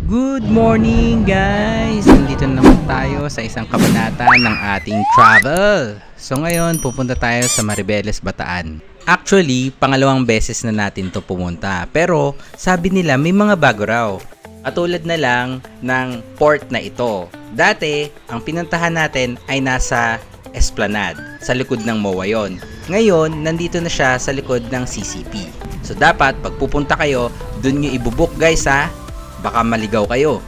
Good morning guys! Nandito naman tayo sa isang kabanata ng ating travel. So ngayon, pupunta tayo sa Maribeles, Bataan. Actually, pangalawang beses na natin to pumunta. Pero sabi nila may mga bago raw. Katulad na lang ng port na ito. Dati, ang pinuntahan natin ay nasa Esplanade, sa likod ng MOA yon. Ngayon, nandito na siya sa likod ng CCP. So dapat, pag pupunta kayo, dun nyo ibubuk guys ha. Baka maligaw kayo.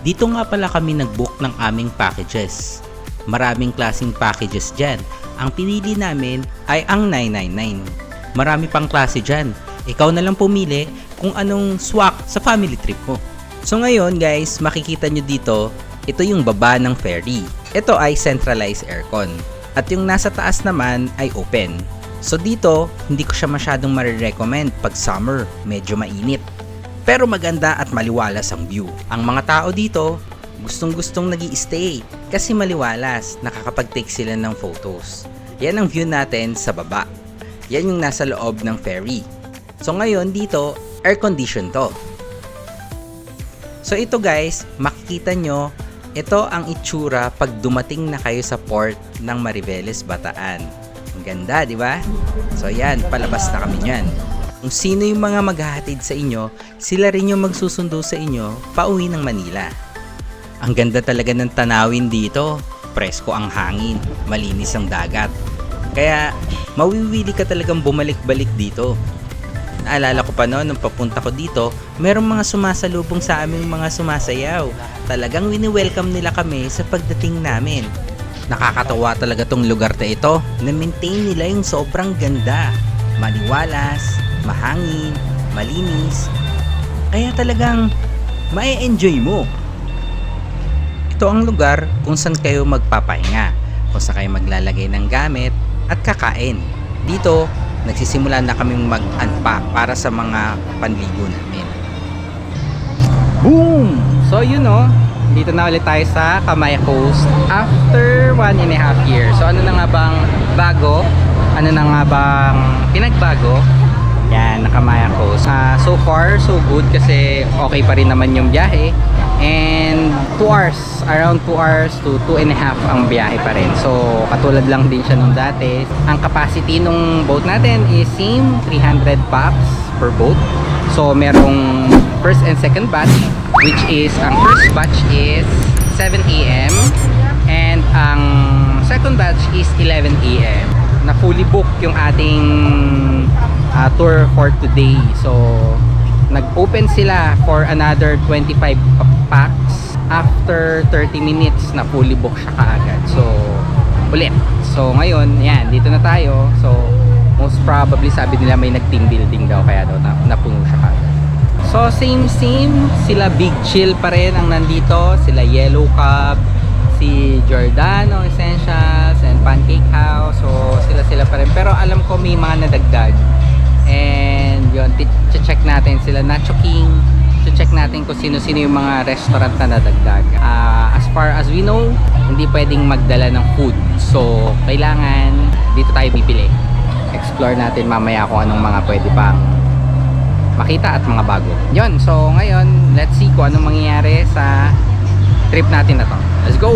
Dito nga pala kami nag-book ng aming packages. Maraming klaseng packages dyan. Ang pinili namin ay ang 999. Marami pang klase dyan. Ikaw na lang pumili kung anong swak sa family trip mo. So ngayon guys, makikita nyo dito, ito yung baba ng ferry. Ito ay centralized aircon. At yung nasa taas naman ay open. So dito, hindi ko siya masyadong marirecommend pag summer, medyo mainit. Pero maganda at maliwalas ang view. Ang mga tao dito, gustong-gustong nag-i-stay kasi maliwalas, nakakapag-take sila ng photos. Yan ang view natin sa baba. Yan yung nasa loob ng ferry. So ngayon dito, air condition to. So ito guys, makikita nyo, ito ang itsura pag dumating na kayo sa port ng Maribeles, Bataan. Ang ganda, di ba? So yan, palabas na kami niyan. Kung sino yung mga maghahatid sa inyo, sila rin yung magsusundo sa inyo pauwi ng Manila. Ang ganda talaga ng tanawin dito. Presko ang hangin, malinis ang dagat. Kaya mawiwili ka talagang bumalik-balik dito. Naalala ko pa noon nung papunta ko dito, merong mga sumasalubong sa aming mga sumasayaw. Talagang wini-welcome nila kami sa pagdating namin. Nakakatawa talaga tong lugar na ito. Na-maintain nila yung sobrang ganda. Maliwalas, mahangin, malinis. Kaya talagang ma-enjoy mo. Ito ang lugar kung saan kayo magpapahinga, kung saan kayo maglalagay ng gamit at kakain. Dito, nagsisimula na kaming mag-unpack para sa mga panligo namin. Boom! So yun o, dito na ulit tayo sa Kamaya Coast after 1.5 years. So ano na nga bang bago? Ano na nga bang pinagbago? Yan, Kamaya Coast. So far, so good kasi okay pa rin naman yung biyahe. And 2 hours, around 2 hours to 2.5 ang biyahe pa rin. So katulad lang din siya nung dati. Ang capacity nung boat natin is same 300 pax per boat. So merong first and second batch, which is ang first batch is 7 AM and ang second batch is 11 AM. Na fully booked yung ating tour for today. So nag-open sila for another 25 packs after 30 minutes na fully booked siya kaagad. So ulit. So ngayon, yan, dito na tayo. So most probably sabi nila may nag-team building daw kaya daw napuno siya kaagad. So same sila Big Chill pa rin ang nandito, sila Yellow Cab, si Giordano Essentials and Pancake House. So sila pa rin, pero alam ko may mga nadagdag. And yun, check natin sila Nacho King, check natin kung sino-sino yung mga restaurant na nadagdag. As far as we know, hindi pwedeng magdala ng food. So kailangan dito tayo bibili. Explore natin mamaya kung anong mga pwede pang makita at mga bago. Yun, so ngayon, let's see kung anong mangyayari sa trip natin na to. Let's go!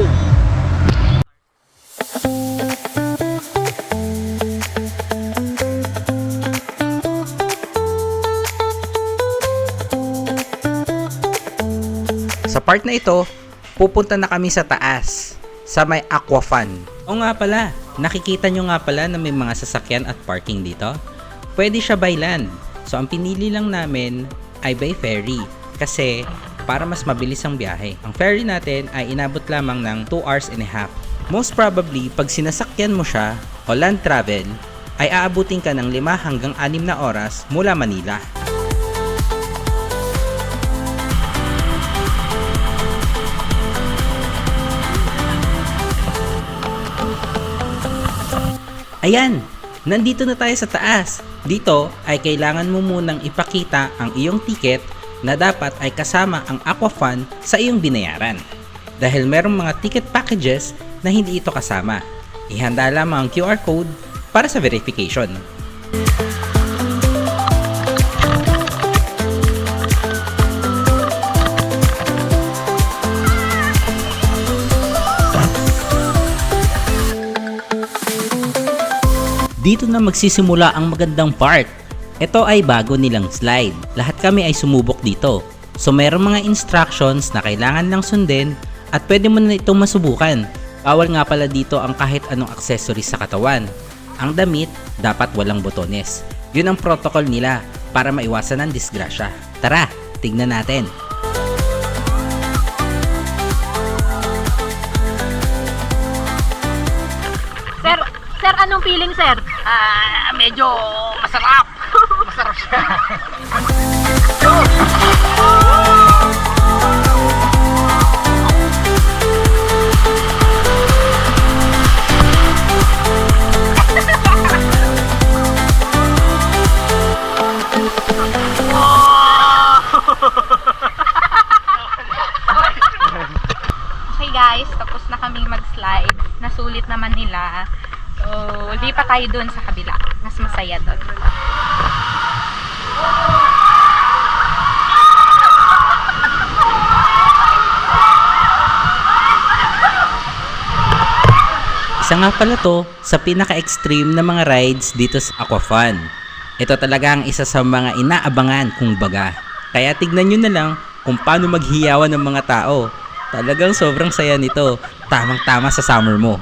Sa part na ito, pupunta na kami sa taas, sa may Aquafun. O nga pala, nakikita nyo nga pala na may mga sasakyan at parking dito. Pwede siya by land. So ang pinili lang namin ay by ferry kasi para mas mabilis ang biyahe. Ang ferry natin ay inabot lamang ng 2.5 hours. Most probably, pag sinasakyan mo siya o land travel, ay aabutin ka ng 5 hanggang 6 na oras mula Manila. Ayan, nandito na tayo sa taas. Dito ay kailangan mo munang ipakita ang iyong ticket na dapat ay kasama ang Aquafun sa iyong binayaran. Dahil merong mga ticket packages na hindi ito kasama. Ihanda lamang ang QR code para sa verification. na magsisimula ang magandang part. Ito ay bago nilang slide. Lahat kami ay sumubok dito. So mayroong mga instructions na kailangan lang sundin at pwede mo na itong masubukan. Bawal nga pala dito ang kahit anong accessories sa katawan. Ang damit dapat walang botones. Yun ang protocol nila para maiwasan ang disgrasya. Tara, tignan natin. Sir, anong feeling, sir? Medyo masarap. Masarap siya. Okay guys, tapos na kaming mag-slide. Nasulit naman nila. So, di pa tayo dun sa kabila. Mas masaya dun. Isa nga pala to sa pinaka-extreme na mga rides dito sa Aquafun. Ito talaga ang isa sa mga inaabangan kung baga. Kaya tignan nyo na lang kung paano maghiyawan ng mga tao. Talagang sobrang saya nito. Tamang-tama sa summer mo.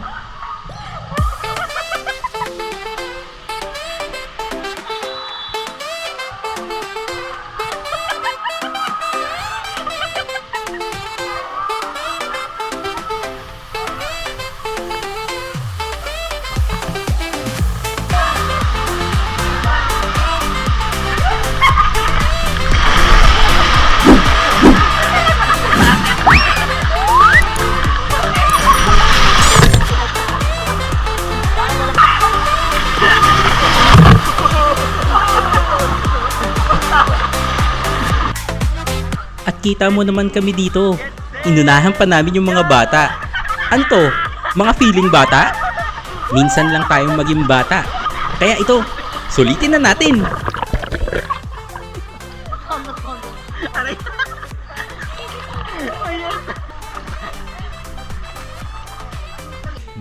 At kita mo naman kami dito. Inunahan pa namin yung mga bata. Anto? Mga feeling bata? Minsan lang tayong maging bata. Kaya ito, sulitin na natin.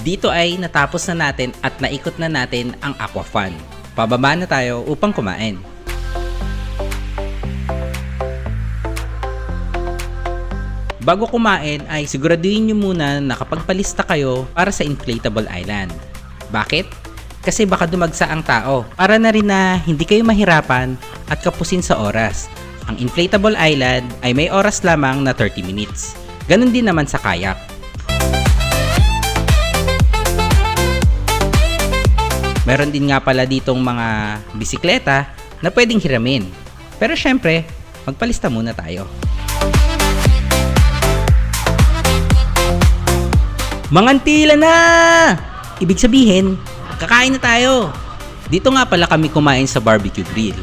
Dito ay natapos na natin at naikot na natin ang Aquafun. Pababa na tayo upang kumain. Bago kumain ay siguraduhin nyo muna na nakapagpalista kayo para sa Inflatable Island. Bakit? Kasi baka dumagsa ang tao. Para na rin na hindi kayo mahirapan at kapusin sa oras. Ang Inflatable Island ay may oras lamang na 30 minutes. Ganon din naman sa kayak. Meron din nga pala ditong mga bisikleta na pwedeng hiramin. Pero syempre, magpalista muna tayo. Mangantila na! Ibig sabihin, kakain na tayo. Dito nga pala kami kumain sa barbecue grill.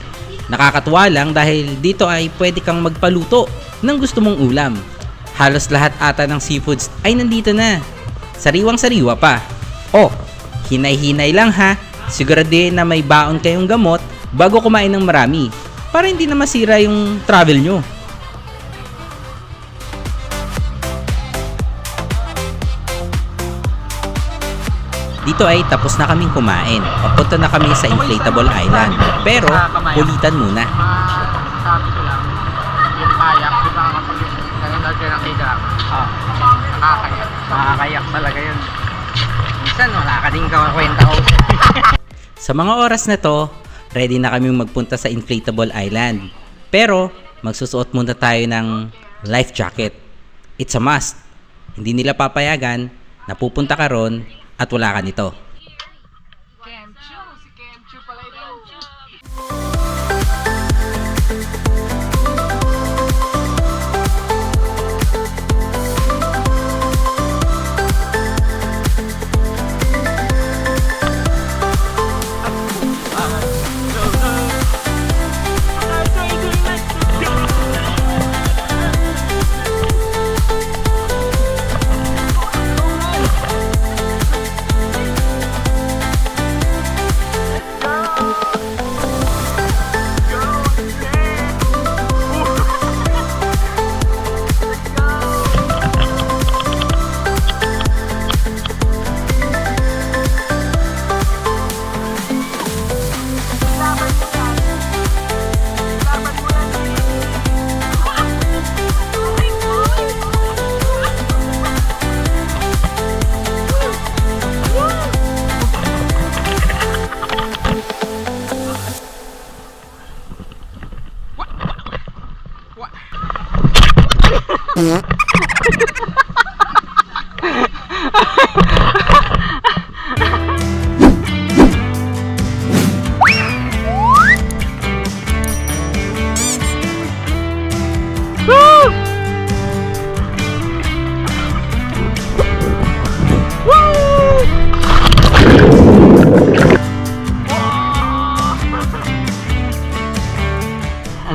Nakakatuwa lang dahil dito ay pwede kang magpaluto ng gusto mong ulam. Halos lahat ata ng seafoods ay nandito na. Sariwang-sariwa pa. Oh, hinay-hinay lang ha. Siguraduhin na may baon kayong gamot bago kumain ng marami para hindi na masira yung travel nyo. Dito ay tapos na kaming kumain. Papunta na kami sa Inflatable Island. Pero, ulitan muna. Sabi ko lang, yung kayak, di ba kapag nanonood ka ng higa, nakakayak. Nakakayak talaga yun. Minsan, wala ka din kwenta ko. Sa mga oras na to, ready na kaming magpunta sa Inflatable Island. Pero, magsusuot muna tayo ng life jacket. It's a must. Hindi nila papayagan na pupunta ka ron at wala ka nito. Si Kenchu pala ito.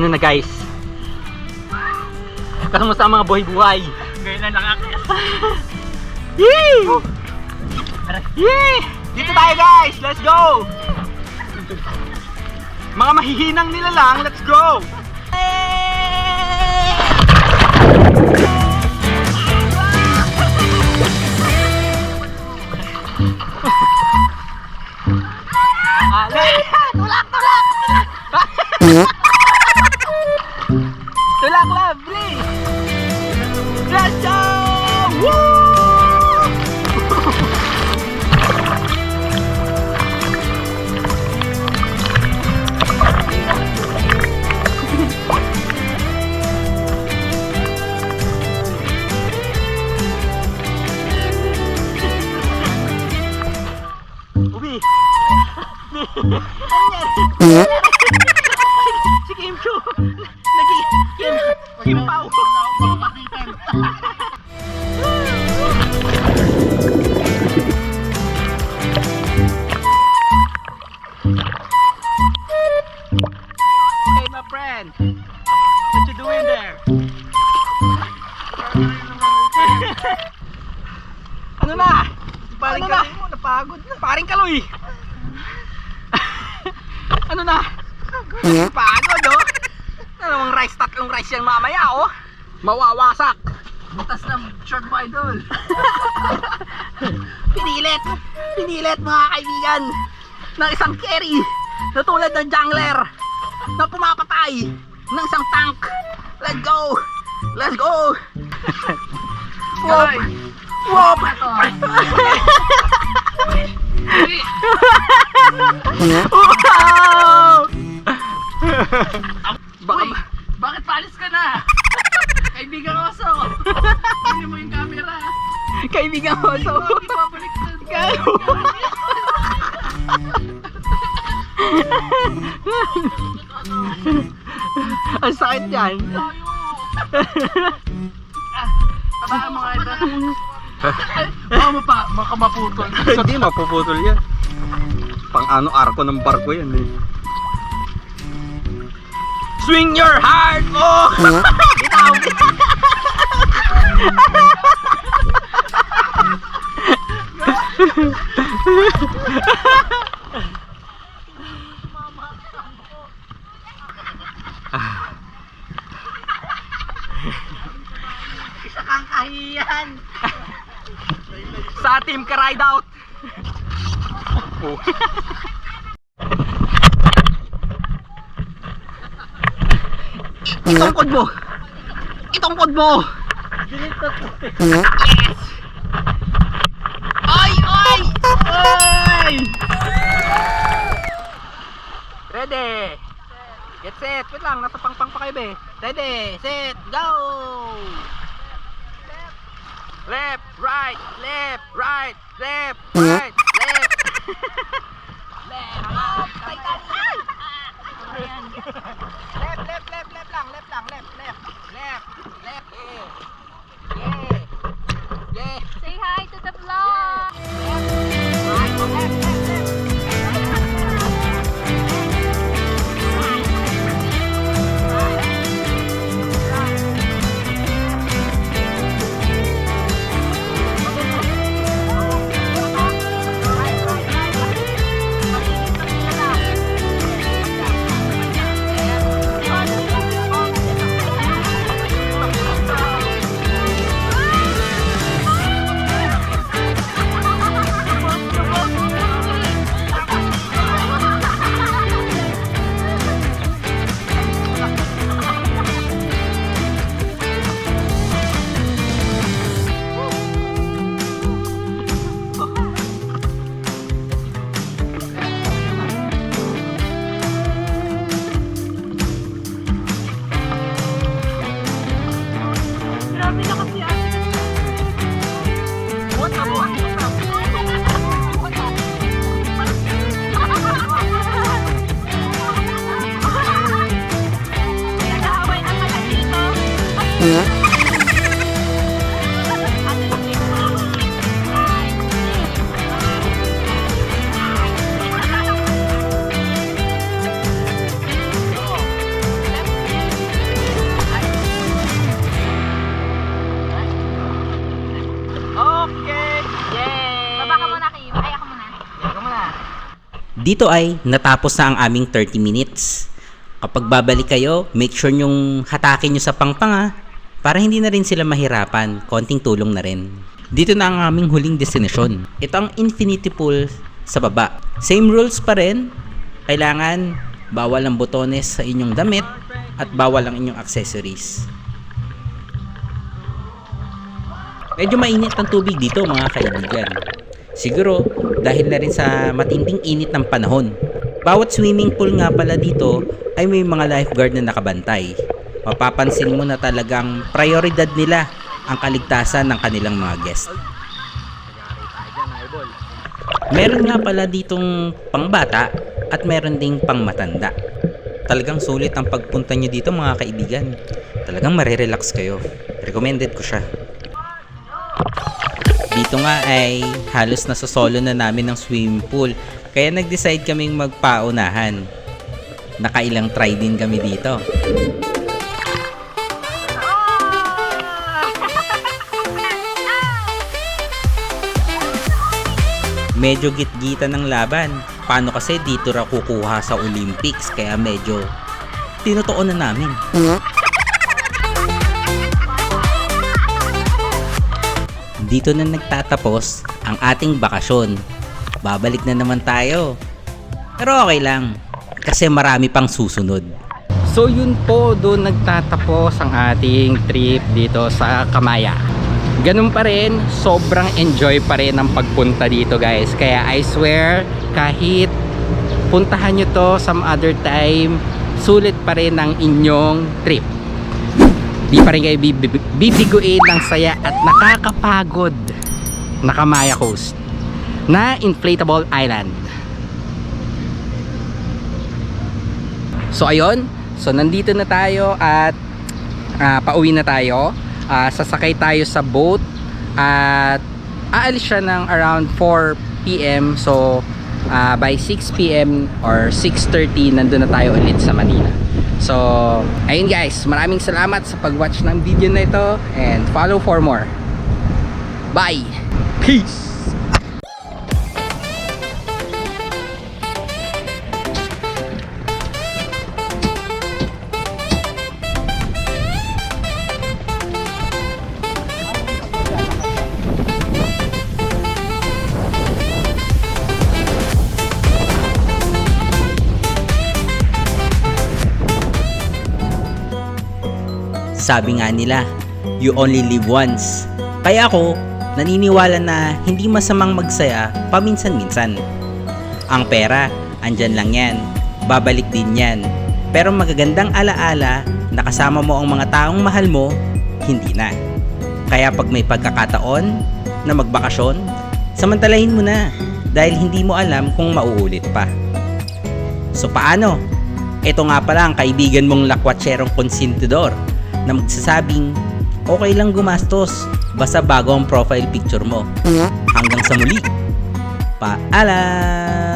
Ano na guys? Kamusta ang mga buhay-buhay? Ngayon na nakakita. Yee! Yee! Dito tayo guys! Let's go! Mga mahihinang nila lang, let's go! Tulak! Tulak lovely! Let's go! Woo! Ubi! Si Kim Chu! Kimpaw! Hey my friend! What you doing there? Ano na? Paring Kaloy mo, napagod na. Paring Kaloy! Ano na? Pagod oh! Anong rice, tatlong rice yan mamaya oh! Mawawasak! Butas ng short mo idol! Pinilit mga kaibigan ng isang carry na tulad ng jungler na pumapatay ng isang tank. Let's go! Let's go! Wop! Wop! Wow! Bakit palis ka na? Kaibigan oso! Hindi mo yung camera! Kaibigan ko so. Hindi babalik sa... Ang sakit yan. Abaan mga ito. Baka maputol. Hindi mapuputol yan. Pang ano arko ng barko yan eh. Swing your heart! Oh! Bitaw! Isa kang kahiyan! Sa team ka ride out! Oh. Itungkod mo! Itungkod mo! Yes! Ay! Ay! Ay! Ready! Get set! Wait lang, nasa pangpang pa kayo be. Ready! Set! Go! Left! Right! Left! Right! Left! Right! Left! Left! Right! Left, left, left, left lang, left lang, left, left, left, left, yeah, yeah, Say hi to the vlog! right, left, left, left. Okay! Yay! Baba ka muna, Kim. Ay, ako muna. Ikaw muna. Dito ay natapos na ang aming 30 minutes. Kapag babalik kayo, make sure nyong hatakin nyo sa pangpang ha, para hindi na rin sila mahirapan, konting tulong na rin. Dito na ang aming huling destinasyon. Ito ang infinity pool sa baba. Same rules pa rin. Kailangan bawal ang botones sa inyong damit at bawal ang inyong accessories. Medyo mainit ang tubig dito mga kaibigan. Siguro dahil na rin sa matinding init ng panahon. Bawat swimming pool nga pala dito ay may mga lifeguard na nakabantay. Mapapansin mo na talagang prioridad nila ang kaligtasan ng kanilang mga guest. Meron nga pala ditong pangbata at meron ding pangmatanda. Talagang sulit ang pagpunta nyo dito mga kaibigan. Talagang marirelax kayo. Recommended ko siya. Dito nga ay halos nasa solo na namin ng swimming pool. Kaya nag-decide kaming magpaunahan. Nakailang try din kami dito. Medyo git-gitan ng laban. Paano kasi dito ra kukuha sa Olympics kaya medyo tinutuon na namin. Dito na nagtatapos ang ating bakasyon. Babalik na naman tayo. Pero okay lang kasi marami pang susunod. So yun po, doon nagtatapos ang ating trip dito sa Kamaya. Ganun pa rin, sobrang enjoy pa rin ang pagpunta dito guys. Kaya I swear, kahit puntahan nyo to some other time, sulit pa rin ang inyong trip. Di pa rin kayo bibiguin ng saya at nakakapagod na Kamaya Coast na inflatable island. So ayun, so nandito na tayo at pauwi na tayo. Sasakay tayo sa boat at aalis siya ng around 4 PM. So by 6 PM or 6:30 nandun na tayo ulit sa Manila. So ayun guys, maraming salamat sa pag-watch ng video na ito and follow for more. Bye! Peace! Sabi nga nila, you only live once. Kaya ako, naniniwala na hindi masamang magsaya paminsan-minsan. Ang pera, andyan lang yan. Babalik din yan. Pero magagandang alaala na kasama mo ang mga taong mahal mo, hindi na. Kaya pag may pagkakataon na magbakasyon, samantalahin mo na dahil hindi mo alam kung mauulit pa. So paano? Ito nga pala ang kaibigan mong lakwatserong konsentidor na magsasabing okay lang gumastos basta bago ang profile picture mo. Hanggang sa muli, paalam!